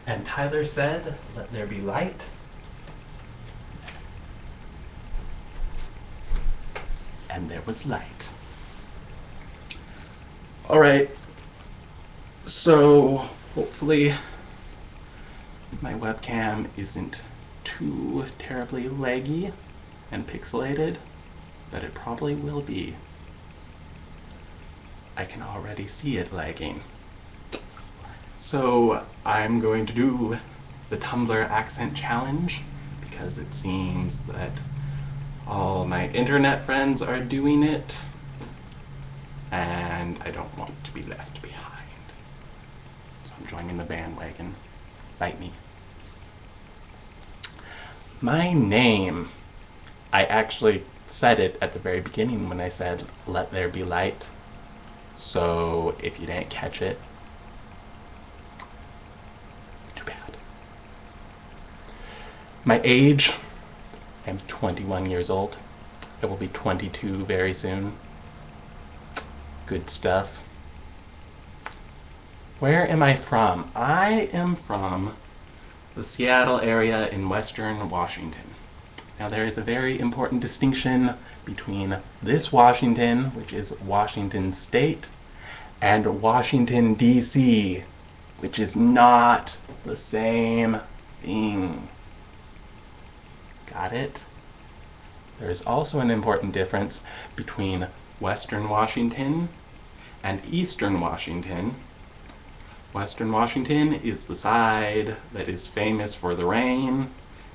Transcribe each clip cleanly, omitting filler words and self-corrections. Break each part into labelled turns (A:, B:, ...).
A: And Tyler said, "Let there be light." And there was light. All right. So hopefully my webcam isn't too terribly laggy and pixelated, but it probably will be. I can already see it lagging. So I'm going to do the Tumblr accent challenge because it seems that all my internet friends are doing it and I don't want to be left behind. So I'm joining the bandwagon. Bite me. My name, I actually said it at the very beginning when I said, "Let there be light." So if you didn't catch it, too bad. My age, I'm 21 years old. I will be 22 very soon. Good stuff. Where am I from? I am from the Seattle area in Western Washington. Now there is a very important distinction between this Washington, which is Washington State, and Washington, D.C., which is not the same thing. Got it? There is also an important difference between Western Washington and Eastern Washington. Western Washington is the side that is famous for the rain.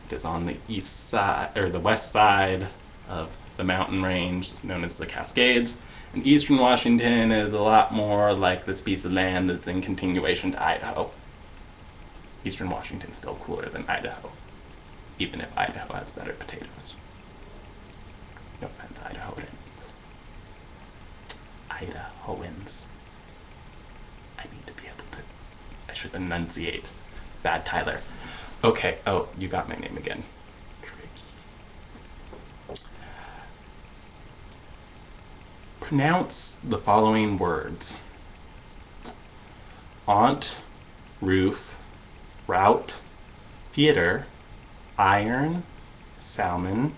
A: It is on the east side, or the west side of the mountain range known as the Cascades. And Eastern Washington is a lot more like this piece of land that's in continuation to Idaho. Eastern Washington's still cooler than Idaho, even if Idaho has better potatoes. No offense, Idahoans. Idahoans. I need to be able to, I should enunciate. Bad Tyler. Okay, oh, you got my name again. Tricky. Pronounce the following words: aunt, roof, route, theater, iron, salmon,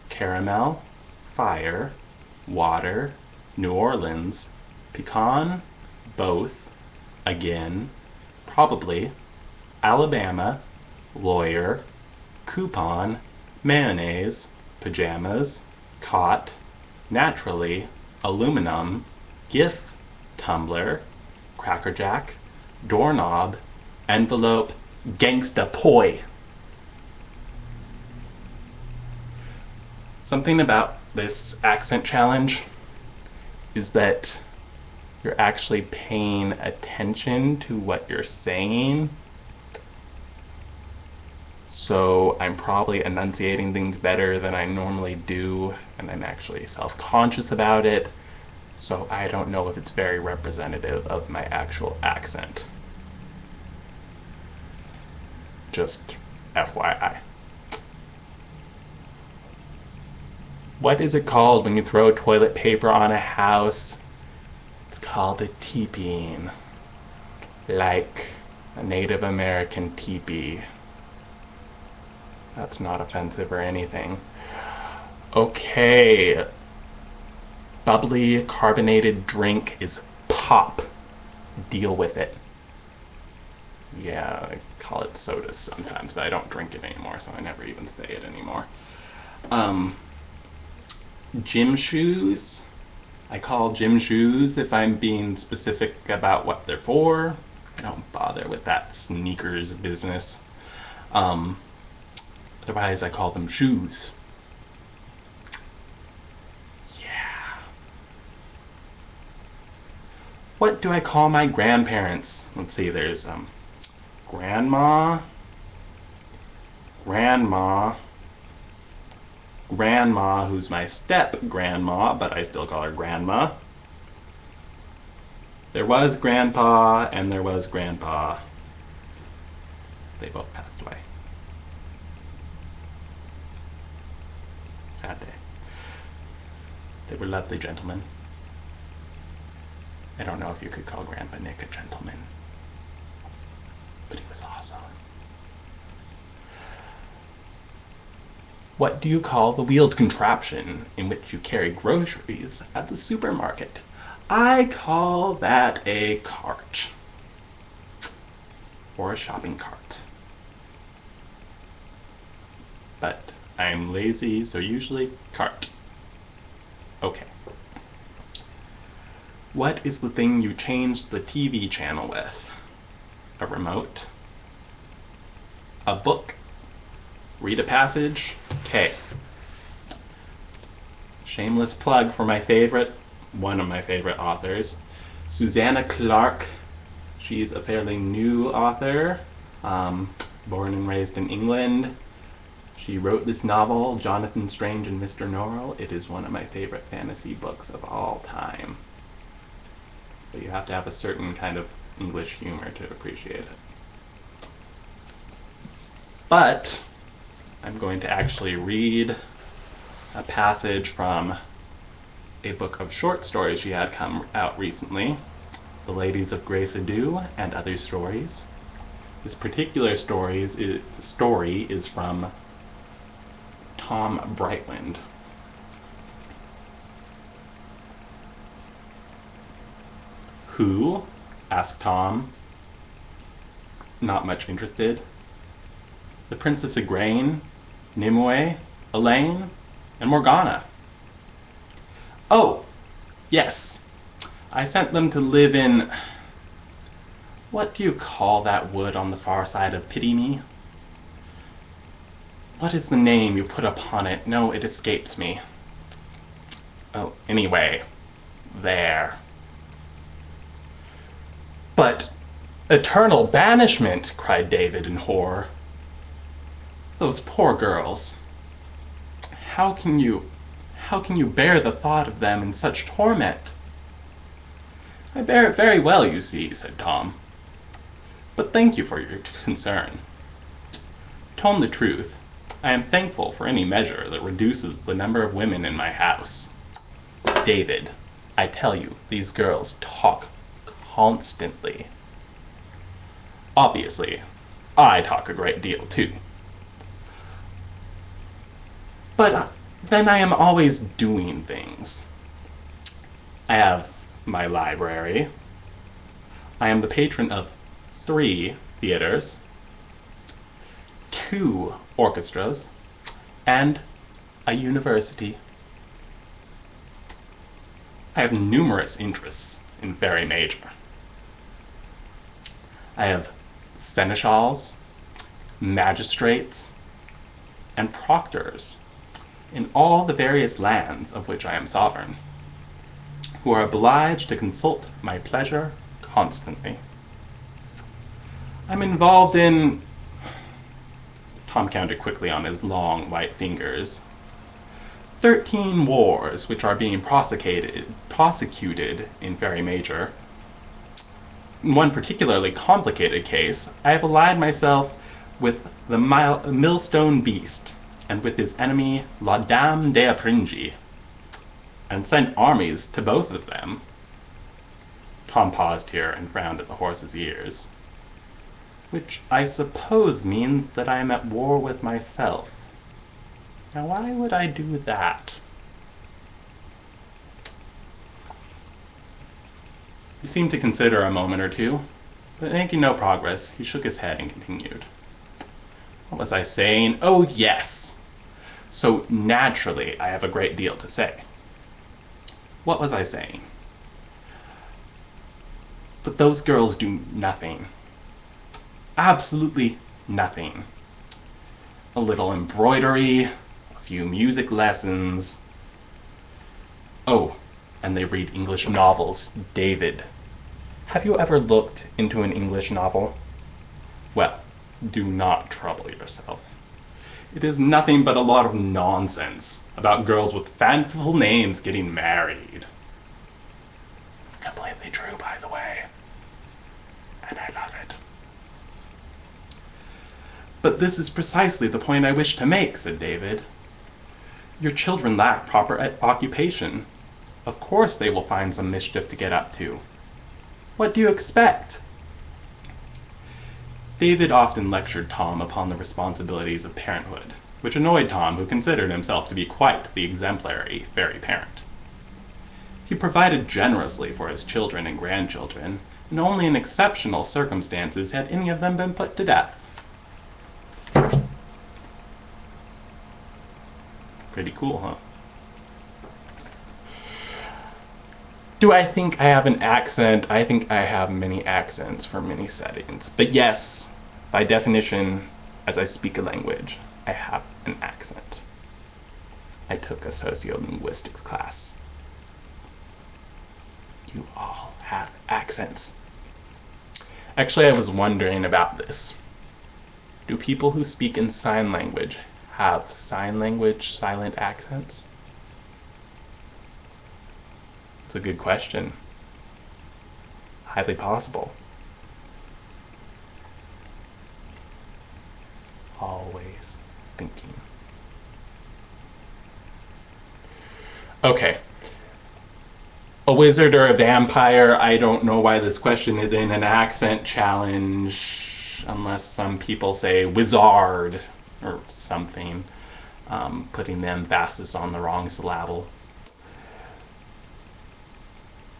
A: caramel, fire, water, New Orleans, pecan, both, again, probably, Alabama, lawyer, coupon, mayonnaise, pajamas, cot, naturally, aluminum, GIF, Tumblr, crackerjack, doorknob, envelope, gangsta poi. Something about this accent challenge is that you're actually paying attention to what you're saying. So I'm probably enunciating things better than I normally do, and I'm actually self-conscious about it. So I don't know if it's very representative of my actual accent. Just FYI. What is it called when you throw toilet paper on a house? It's called a teepeeing. Like a Native American teepee. That's not offensive or anything. Okay. Bubbly carbonated drink is pop. Deal with it. Yeah, I call it sodas sometimes, but I don't drink it anymore, so I never even say it anymore. Gym shoes. I call gym shoes if I'm being specific about what they're for. I don't bother with that sneakers business. Otherwise, I call them shoes. Yeah. What do I call my grandparents? Let's see, there's grandma, grandma, who's my step-grandma, but I still call her grandma. There was grandpa, and there was grandpa. They both passed away. Sad day. They were lovely gentlemen. I don't know if you could call Grandpa Nick a gentleman, but he was awesome. What do you call the wheeled contraption in which you carry groceries at the supermarket? I call that a cart. Or a shopping cart. But I'm lazy, so usually cart. Okay. What is the thing you change the TV channel with? A remote? A book? Read a passage? Okay. Shameless plug for one of my favorite authors, Susanna Clarke. She's a fairly new author, born and raised in England. She wrote this novel, Jonathan Strange and Mr. Norrell. It is one of my favorite fantasy books of all time. But you have to have a certain kind of English humor to appreciate it. But I'm going to actually read a passage from a book of short stories she had come out recently, The Ladies of Grace Ado and Other Stories. This particular story is from Tom Brightwind. Who? Asked Tom, not much interested. The Princess Igraine, Nimue, Elaine, and Morgana. Oh, yes. I sent them to live in... What do you call that wood on the far side of Pity-Me? What is the name you put upon it? No, it escapes me. Oh, anyway. There. But eternal banishment, cried David in horror. Those poor girls. How can you bear the thought of them in such torment? I bear it very well, you see, said Tom. But thank you for your concern. To tell the truth, I am thankful for any measure that reduces the number of women in my house. David, I tell you, these girls talk constantly. Obviously, I talk a great deal too. But then I am always doing things. I have my library. I am the patron of 3 theaters, 2 orchestras, and a university. I have numerous interests in very major. I have seneschals, magistrates, and proctors in all the various lands of which I am sovereign, who are obliged to consult my pleasure constantly. I'm involved in... Tom counted quickly on his long white fingers. 13 wars which are being prosecuted in very major. In one particularly complicated case, I have allied myself with the Millstone Beast and with his enemy La Dame d'Apringi, and sent armies to both of them. Tom paused here and frowned at the horse's ears. Which I suppose means that I am at war with myself. Now why would I do that? He seemed to consider a moment or two, but making no progress, he shook his head and continued. What was I saying? Oh, yes! So naturally, I have a great deal to say. What was I saying? But those girls do nothing. Absolutely nothing. A little embroidery, a few music lessons. Oh, and they read English novels. David, have you ever looked into an English novel? Well, do not trouble yourself. It is nothing but a lot of nonsense about girls with fanciful names getting married. Completely true, by the way. And I love it. But this is precisely the point I wish to make, said David. Your children lack proper occupation. Of course they will find some mischief to get up to. What do you expect? David often lectured Tom upon the responsibilities of parenthood, which annoyed Tom, who considered himself to be quite the exemplary fairy parent. He provided generously for his children and grandchildren, and only in exceptional circumstances had any of them been put to death. Pretty cool, huh? Do I think I have an accent? I think I have many accents for many settings. But yes, by definition, as I speak a language, I have an accent. I took a sociolinguistics class. You all have accents. Actually, I was wondering about this. Do people who speak in sign language have sign language silent accents? It's a good question. Highly possible. Always thinking. Okay. A wizard or a vampire? I don't know why this question is in an accent challenge, unless some people say wizard or something, putting the emphasis on the wrong syllable.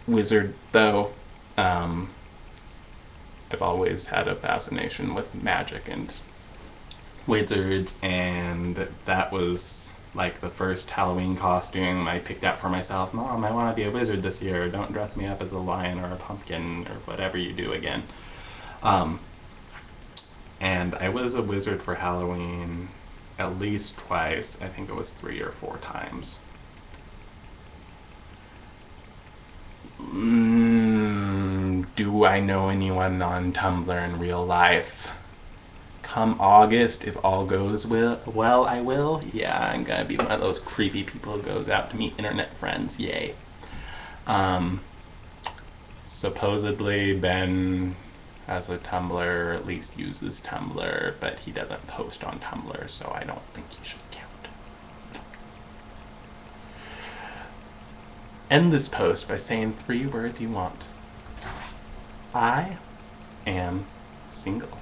A: Wizard, though, I've always had a fascination with magic and wizards, and that was like the first Halloween costume I picked out for myself. Mom, I want to be a wizard this year. Don't dress me up as a lion or a pumpkin or whatever you do again. And I was a wizard for Halloween at least twice. I think it was 3 or 4 times. Do I know anyone on Tumblr in real life? Come August, if all goes well, I will. Yeah, I'm gonna be one of those creepy people who goes out to meet internet friends. Yay. Supposedly Ben has a Tumblr, or at least uses Tumblr, but he doesn't post on Tumblr, so I don't think he should count. End this post by saying 3 words you want. I am single.